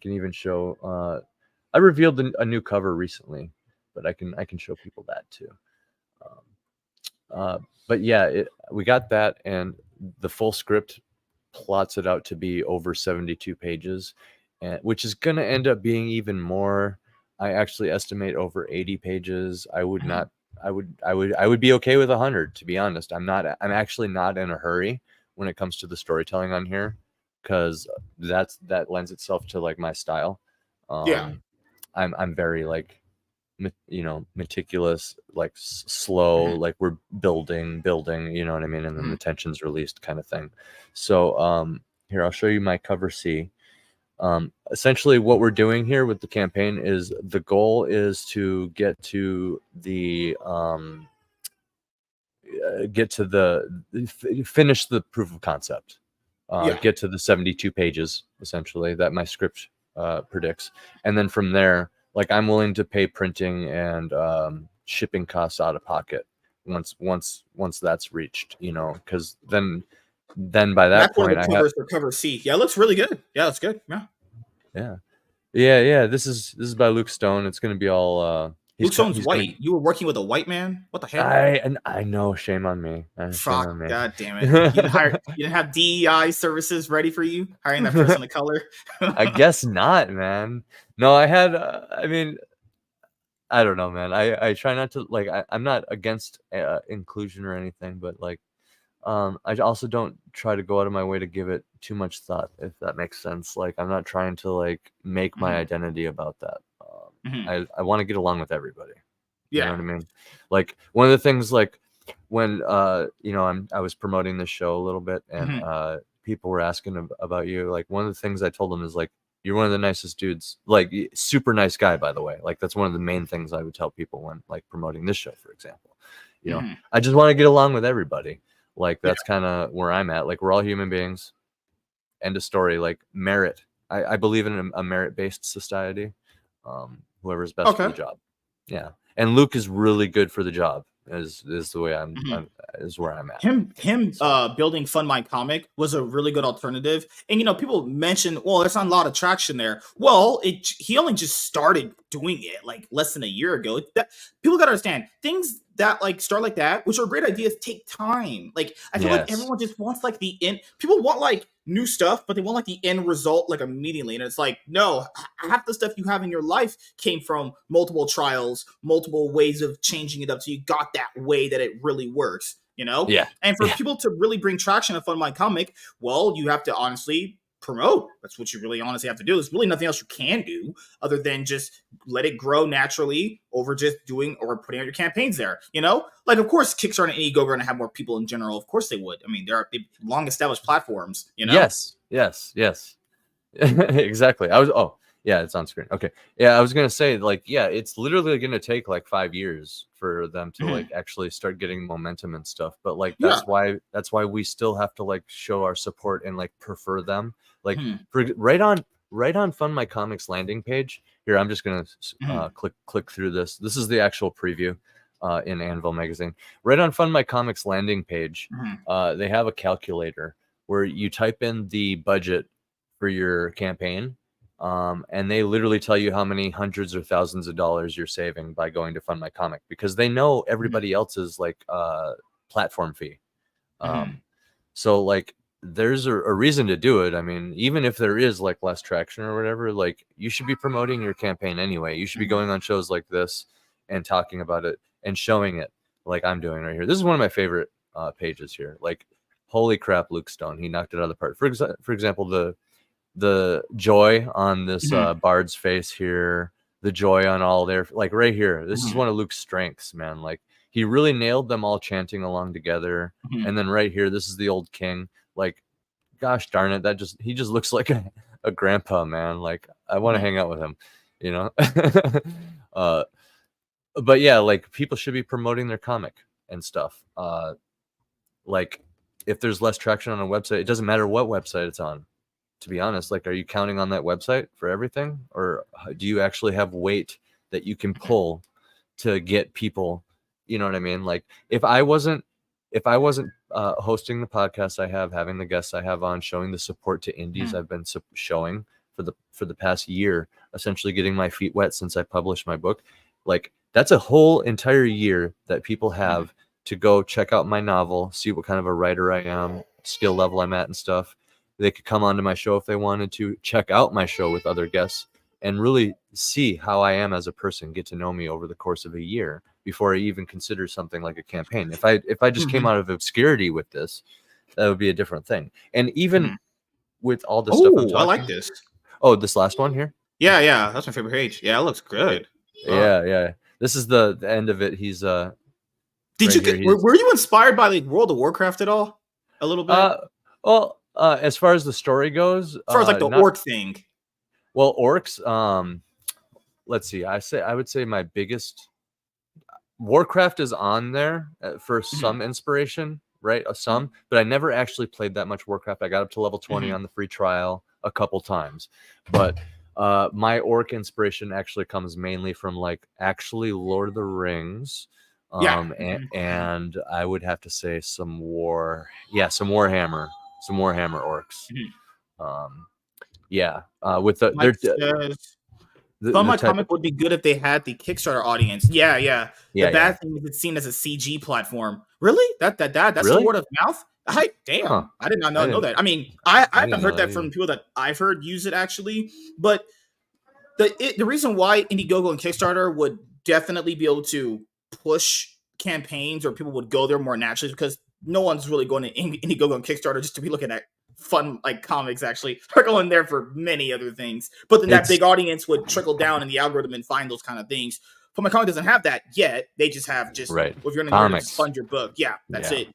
even show I revealed a new cover recently, but I can show people that too. Um, but yeah, we got that, and the full script plots it out to be over 72 pages, and which is going to end up being even more. I actually estimate over 80 pages. I would not. I would be okay with 100, to be honest. I'm actually not in a hurry when it comes to the storytelling on here, because that lends itself to like my style. Yeah. I'm very like meticulous, like slow, like we're building, you know what I mean, and then the tension's released kind of thing. So here, I'll show you my cover C. Essentially what we're doing here with the campaign is the goal is to get to the finish the proof of concept, Yeah. get to the 72 pages essentially that my script predicts, and then from there, like, I'm willing to pay printing and shipping costs out of pocket once that's reached, because then by that That's one of point the I have covers for cover C. Yeah, it looks really good. Yeah, that's good. Yeah. yeah. This is by Luke Stone. It's gonna be all Luke Stone's he's gonna white. You were working with a white man? What the hell? I know, shame on me. Shame Fuck. on me. God damn it. You didn't have DEI services ready for you? Hiring that person of color? I guess not, man. No, I had I mean, I don't know, man. I try not to, like, I'm not against inclusion or anything, but like I also don't try to go out of my way to give it too much thought, if that makes sense. Like, I'm not trying to like make my identity about that. I want to get along with everybody. You know Yeah. what I mean? Like, one of the things, like, when I was promoting this show a little bit, and people were asking about you, like, one of the things I told them is like, you're one of the nicest dudes, like, super nice guy, by the way. Like, that's one of the main things I would tell people when like promoting this show, for example. I just want to get along with everybody. Like, that's kind of where I'm at. Like, we're all human beings. End of story. Like, merit. I believe in a merit-based society. Whoever's best for Okay. the job. Yeah. And Luke is really good for the job. Is the way is where I'm at. Him building Fun My Comic was a really good alternative. And people mention, well, there's not a lot of traction there. Well, he only just started doing it like less than a year ago. People gotta understand, things that like start like that, which are great ideas, take time. Like I feel like Yes. everyone just wants like the end. People want like new stuff, but they want like the end result like immediately. And it's like, no, half the stuff you have in your life came from multiple trials, multiple ways of changing it up. So you got that way that it really works, you know? Yeah. And for people to really bring traction to Fun My Comic, well, you have to honestly promote. That's what you really honestly have to do. There's really nothing else you can do other than just let it grow naturally over just doing or putting out your campaigns there. You know, like of course Kickstarter and Indiegogo are going to have more people in general. Of course they would. I mean, they're long established platforms. You know. Yes. Exactly. Yeah, it's on screen. Okay. Yeah, I was gonna say, like, yeah, it's literally gonna take like 5 years for them to like actually start getting momentum and stuff. But like that's why we still have to like show our support and like prefer them. Like right on Fund My Comics landing page. Here, I'm just gonna click through this. This is the actual preview in Anvil magazine. Right on Fund My Comics landing page, they have a calculator where you type in the budget for your campaign. And they literally tell you how many hundreds or thousands of dollars you're saving by going to Fund My Comic, because they know everybody else's like platform fee. So like there's a reason to do it. I mean, even if there is like less traction or whatever, like you should be promoting your campaign anyway. You should be going on shows like this and talking about it and showing it like I'm doing right here. This is one of my favorite pages here. Like, holy crap, Luke Stone, he knocked it out of the park. For example, the joy on this bard's face here, the joy on all their, like right here, this is one of Luke's strengths, man. Like he really nailed them all chanting along together. And then right here, this is the old king. Like, gosh darn it, he just looks like a grandpa, man. Like I want to hang out with him, you know. But yeah, like people should be promoting their comic and stuff. Like if there's less traction on a website, it doesn't matter what website it's on. To be honest, like, are you counting on that website for everything, or do you actually have weight that you can pull to get people? You know what I mean? Like, if I wasn't hosting the podcast I have, having the guests I have on, showing the support to indies I've been showing for the past year, essentially getting my feet wet since I published my book, like that's a whole entire year that people have to go check out my novel, see what kind of a writer I am, skill level I'm at and stuff. They could come onto my show if they wanted to, check out my show with other guests, and really see how I am as a person, get to know me over the course of a year before I even consider something like a campaign. If I just came out of obscurity with this, that would be a different thing. And even with all the stuff I'm talking, I like this. Oh, this last one here? Yeah, that's my favorite page. Yeah, it looks good. Yeah. This is the end of it. He's Did you get? Were you inspired by like World of Warcraft at all? A little bit. Well, as far as the story goes, as far as like the orc thing. Well, orcs. Let's see. I would say my biggest Warcraft is on there for some inspiration, right? Some, but I never actually played that much Warcraft. I got up to level 20 on the free trial a couple times, but my orc inspiration actually comes mainly from like actually Lord of the Rings. And I would have to say some Warhammer orcs. With Fun My Comic would be good if they had the Kickstarter audience. The bad thing is it's seen as a CG platform. Really? That's really? The word of mouth? I did not know that. I mean, I haven't heard that from people that I've heard use it actually, but the reason why Indiegogo and Kickstarter would definitely be able to push campaigns, or people would go there more naturally, because no one's really going to Indiegogo and Kickstarter just to be looking at fun like comics. Actually, they're going there for many other things, but then that big audience would trickle down in the algorithm and find those kind of things. But my comic doesn't have that yet. They just have right. If you're going to fund your book, that's it.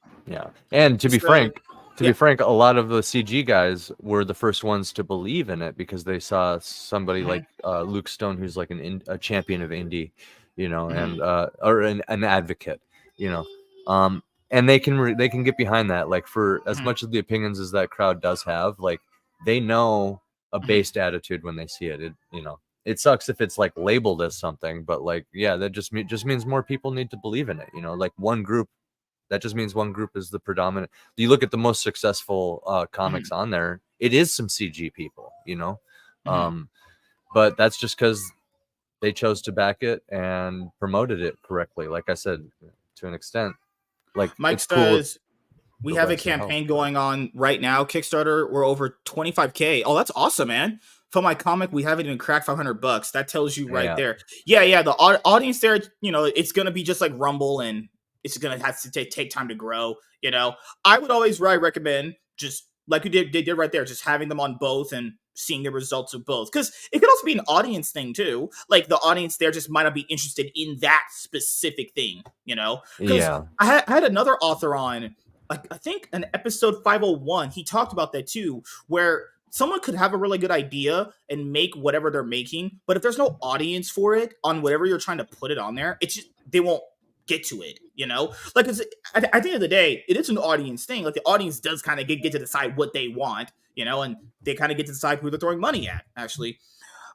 And to be frank, a lot of the CG guys were the first ones to believe in it, because they saw somebody like Luke Stone, who's like a champion of indie, and or an advocate, and they can get behind that. Like, for as much of the opinions as that crowd does have, like they know a based attitude when they see it. It sucks if it's like labeled as something, but like that just means more people need to believe in it. Like one group. That just means one group is the predominant. You look at the most successful comics on there, it is some CG people, but that's just because they chose to back it and promoted it correctly. Like I said, to an extent. Like Mike it's cool. says we have a campaign going on right now. Kickstarter, we're over 25K. Oh, that's awesome, man. For my comic, we haven't even cracked $500. That tells you right there. Yeah. The audience there, it's going to be just like Rumble, and it's going to have to take time to grow. I would always recommend just like you did right there, just having them on both and seeing the results of both. Because it could also be an audience thing too. Like the audience there just might not be interested in that specific thing, Because I had another author on, like I think an episode 501, he talked about that too, where someone could have a really good idea and make whatever they're making, but if there's no audience for it on whatever you're trying to put it on there, it's just, they won't get to it, Like at the end of the day, it is an audience thing. Like the audience does kind of get to decide what they want, and they kind of get to decide who they're throwing money at. Actually,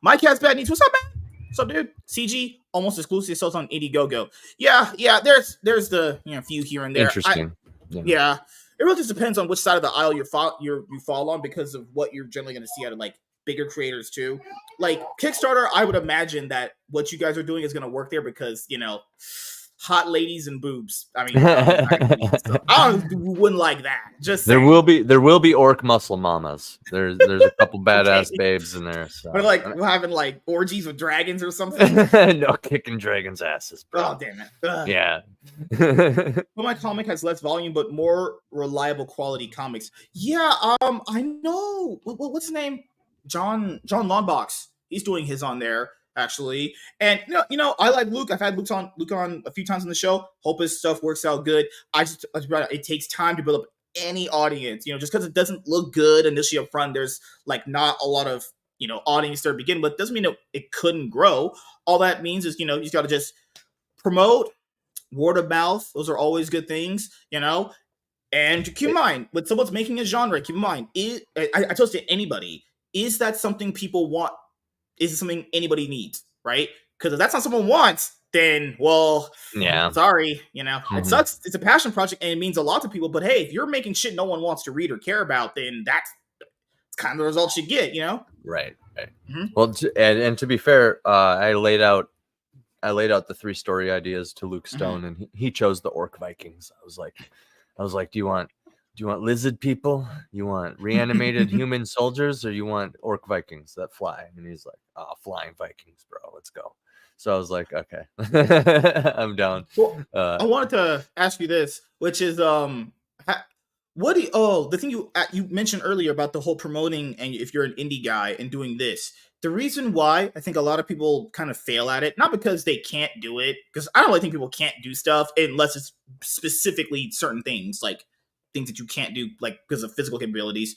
my cat's bad needs. What's up, man? What's up, dude? CG almost exclusively sells on Indiegogo. Yeah. There's the few here and there. Interesting. Yeah, it really just depends on which side of the aisle you fall on, because of what you're generally going to see out of like bigger creators too. Like Kickstarter, I would imagine that what you guys are doing is going to work there because hot ladies and boobs. I mean, I wouldn't like that. Just there will be orc muscle mamas. There's a couple badass babes in there. So. But like we're having like orgies with dragons or something. No, kicking dragons' asses, bro. Oh damn it! Ugh. Yeah. But my comic has less volume, but more reliable quality comics. Yeah. I know. What's his name? John Longbox. He's doing his on there. Actually, and I like Luke. I've had Luke on a few times on the show. Hope his stuff works out good. It takes time to build up any audience. Just because it doesn't look good initially up front, there's like not a lot of audience there to begin with. Doesn't mean it couldn't grow. All that means is you just got to just promote, word of mouth. Those are always good things. And keep in mind, when someone's making a genre, keep in mind, I told you anybody, is that something people want? Is it something anybody needs, right? Because if that's not someone wants, then, well, sorry, It sucks. It's a passion project and it means a lot to people. But hey, if you're making shit no one wants to read or care about, then that's kind of the results you get, Right. Mm-hmm. Well, and to be fair, I laid out the 3 story ideas to Luke Stone, and he chose the Orc Vikings. I was like, do you want lizard people? You want reanimated human soldiers, or you want orc Vikings that fly? And he's like, oh, flying Vikings, bro. Let's go. So I was like, okay, I'm down. Well, I wanted to ask you this, which is, the thing you mentioned earlier about the whole promoting, and if you're an indie guy and doing this, the reason why I think a lot of people kind of fail at it, not because they can't do it, because I don't really think people can't do stuff unless it's specifically certain things, like things that you can't do, like because of physical capabilities.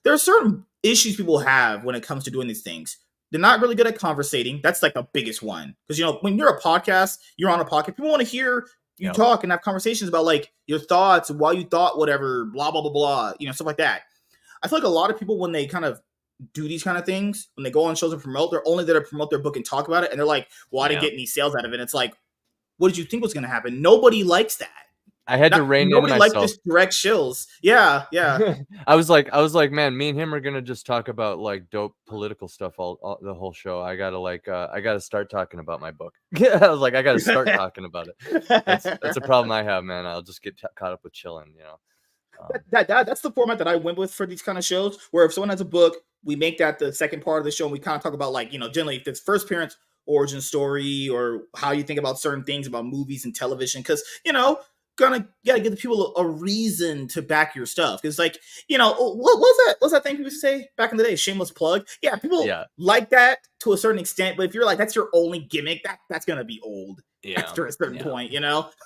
There are certain issues people have when it comes to doing these things. They're not really good at conversating. That's like the biggest one. Because, when you're a podcast, you're on a podcast, people want to hear you talk and have conversations about like your thoughts and why you thought whatever, blah, blah, blah, blah, stuff like that. I feel like a lot of people, when they kind of do these kind of things, when they go on shows and promote, they're only there to promote their book and talk about it. And they're like, well, I didn't get any sales out of it. And it's like, what did you think was going to happen? Nobody likes that. I had to rein in myself. Nobody liked just direct shills. Yeah. I was like, man, me and him are gonna just talk about like dope political stuff all the whole show. I gotta start talking about my book. I was like, I gotta start talking about it. That's a problem I have, man. I'll just get caught up with chilling, That's the format that I went with for these kind of shows, where if someone has a book, we make that the second part of the show, and we kind of talk about like, generally if it's first appearance, origin story, or how you think about certain things about movies and television, because gotta give the people a reason to back your stuff, because like what's that thing people say back in the day, shameless plug. People like that to a certain extent, but if you're like that's your only gimmick, that's gonna be old after a certain point. It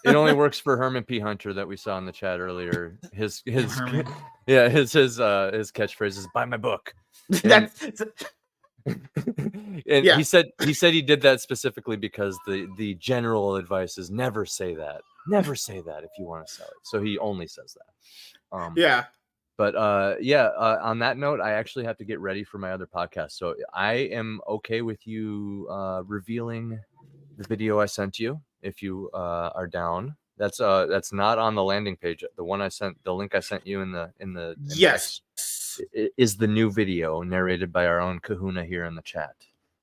only works for Herman P. Hunter that we saw in the chat earlier. His catchphrase is buy my book. And he said he did that specifically because the general advice is never say that if you want to sell it. So he only says that. But on that note, I actually have to get ready for my other podcast. So I am okay with you revealing the video I sent you if you are down. That's not on the landing page. The one I sent, the link I sent you in the yes. Is the new video narrated by our own Kahuna here in the chat.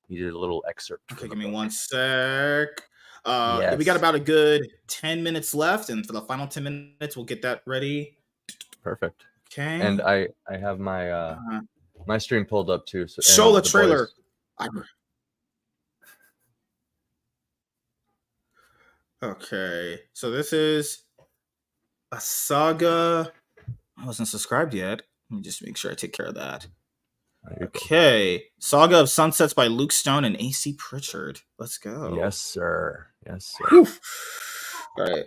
He did a little excerpt. Okay, give me one sec. We got about a good 10 minutes left, and for the final 10 minutes, we'll get that ready. Perfect. Okay. And I have my my stream pulled up too. So show the trailer. Okay, so this is A Saga. I wasn't subscribed yet. Let me just make sure I take care of that. Okay, Saga of Sunsets by Luke Stone and AC Pritchard. Let's go. Yes, sir. Yes, sir. Whew. All right.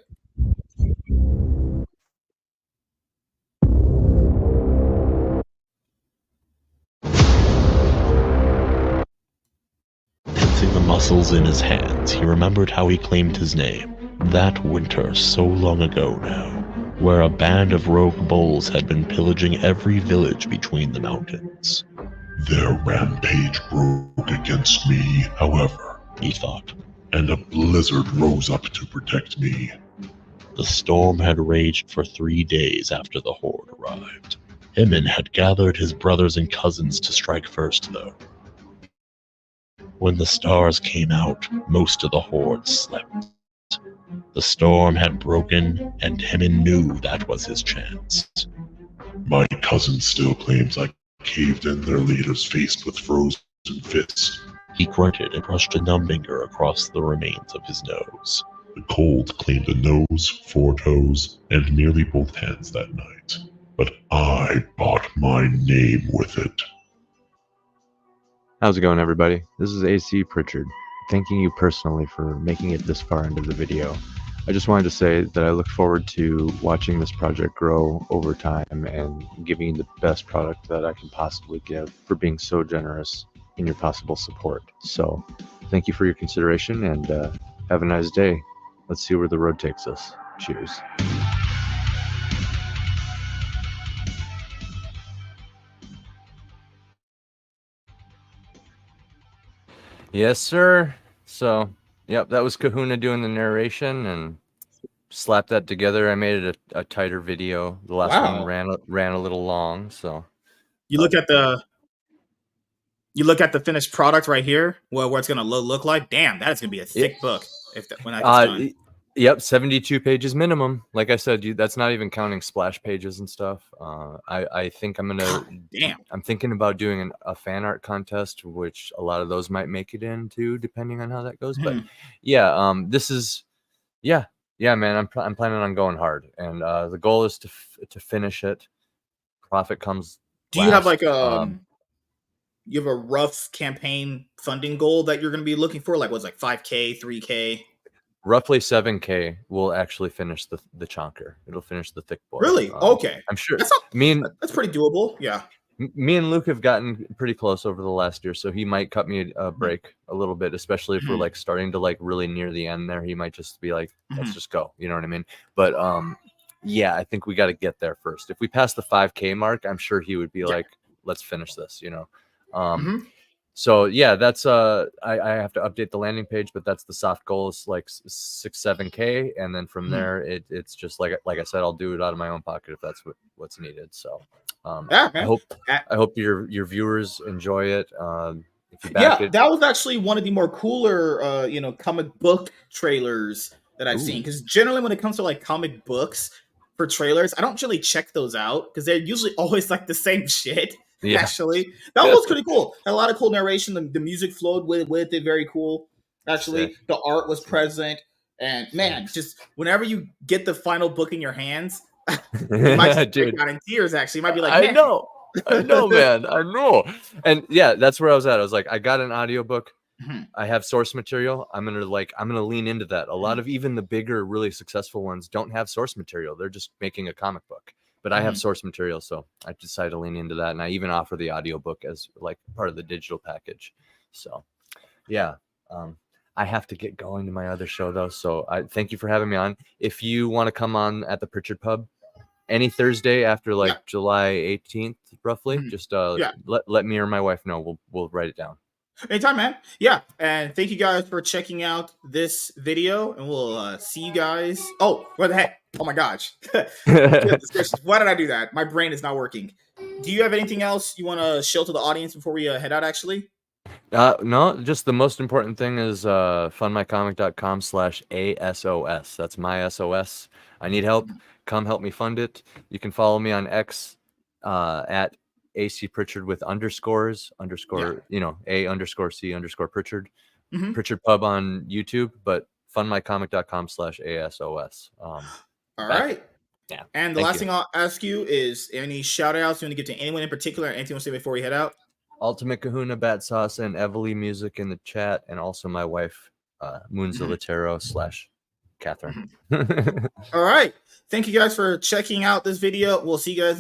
Tensing the muscles in his hands, he remembered how he claimed his name. That winter, so long ago now, where a band of rogue bulls had been pillaging every village between the mountains. Their rampage broke against me, however, He thought. and a blizzard rose up to protect me. The storm had raged for 3 days after the horde arrived. Emin had gathered his brothers and cousins to strike first, though. When the stars came out, most of the horde slept. The storm had broken, and Emin knew that was his chance. My cousin still claims I caved in their leaders faced with frozen fists. He grunted and brushed a numbinger across the remains of his nose. The cold claimed a nose, 4 toes, and nearly both hands that night. But I bought my name with it. How's it going, everybody? This is AC Pritchard, thanking you personally for making it this far into the video. I just wanted to say that I look forward to watching this project grow over time and giving you the best product that I can possibly give, for being so generous in your possible support. So thank you for your consideration, and have a nice day. Let's see where the road takes us. Cheers. Yes, sir. So, yep, that was Kahuna doing the narration, and slapped that together. I made it a tighter video. The last one ran a little long, so. You look at the finished product right here, where it's gonna look like. Damn, that's gonna be a thick book when that gets done. Yep, 72 pages minimum. Like I said, that's not even counting splash pages and stuff. I think I'm gonna. Damn. I'm thinking about doing a fan art contest, which a lot of those might make it into, depending on how that goes. But yeah, this is, yeah, man. I'm planning on going hard, and the goal is to finish it. Profit comes. Do you have like you have a rough campaign funding goal that you're going to be looking for? Like what's like 5K, 3K? Roughly 7K will actually finish the chonker. It'll finish the thick boy. Really? Okay. I'm sure. That's pretty doable. Yeah. Me and Luke have gotten pretty close over the last year, so he might cut me a break a little bit, especially if we're like starting to like really near the end there. He might just be like, let's just go. You know what I mean? But yeah, I think we got to get there first. If we pass the 5K mark, I'm sure he would be like, let's finish this, you know? So yeah, that's I have to update the landing page, but that's the soft goal is like 6-7K, and then from there it's just like I said, I'll do it out of my own pocket if that's what's needed. So I hope your viewers enjoy it. If you back it. That was actually one of the more cooler comic book trailers that I've seen, because generally when it comes to like comic books for trailers, I don't really check those out because they're usually always like the same shit. Yeah. Actually, that was pretty cool. Had a lot of cool narration. The music flowed with it. Very cool. Actually, the art was present. And man, just whenever you get the final book in your hands, you might break out in tears. Actually, you might be like, man. I know, man. I know. And yeah, that's where I was at. I was like, I got an audiobook. I have source material. I'm gonna lean into that. A lot of even the bigger, really successful ones don't have source material. They're just making a comic book. But I have source material, so I decided to lean into that, and I even offer the audiobook as like part of the digital package. So, yeah, I have to get going to my other show though. So I thank you for having me on. If you want to come on at the Pritchard Pub any Thursday after like July 18th, roughly, just let me or my wife know. We'll write it down. Anytime, man. Yeah, and thank you guys for checking out this video, and we'll see you guys. Oh, what the heck? Oh my gosh. Why did I do that? My brain is not working. Do you have anything else you want to show to the audience before we head out, actually? No, just the most important thing is fundmycomic.com/ASOS. That's my SOS. I need help. Come help me fund it. You can follow me on X at AC Pritchard with underscores, A_C_Pritchard. Mhm. Pritchard Pub on YouTube, but fundmycomic.com/ASOS. All right. Yeah. And the last thing I'll ask you is any shout outs you want to give to anyone in particular? Anything you want to say before we head out? Ultimate Kahuna, Bat Sauce, and Evely Music in the chat, and also my wife, Moonzillatero /Catherine. All right. Thank you guys for checking out this video. We'll see you guys